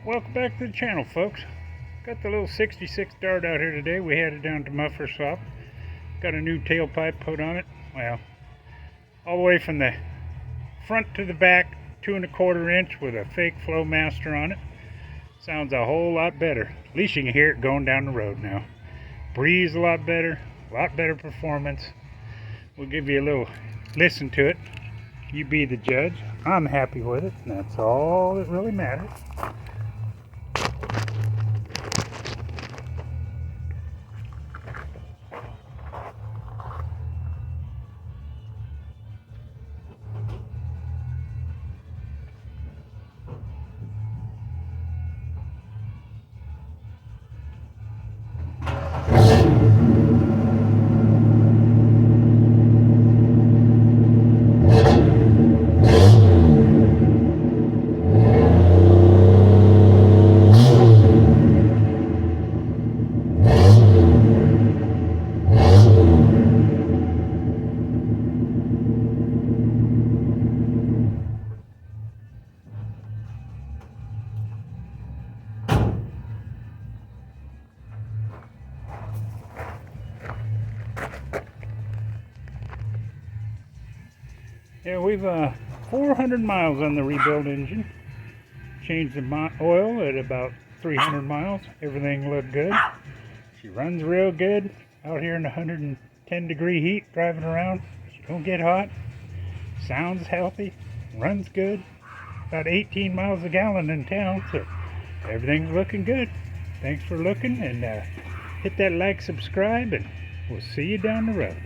Welcome back to the channel, folks. Got the little 66 Dart out here today. We had it down to muffler swap. Got a new tailpipe put on it. Well, all the way from the front to the back, 2 1/4 inch with a fake flow master on it. Sounds a whole lot better. At least you can hear it going down the road now. Breathes a lot better performance. We'll give you a little listen to it. You be the judge. I'm happy with it, and that's all that really matters. Yeah, we've 400 miles on the rebuild engine. Changed the oil at about 300 miles. Everything looked good. She runs real good out here in the 110 degree heat driving around. She don't get hot. Sounds healthy. Runs good. About 18 miles a gallon in town, so everything's looking good. Thanks for looking, and hit that like, subscribe, and we'll see you down the road.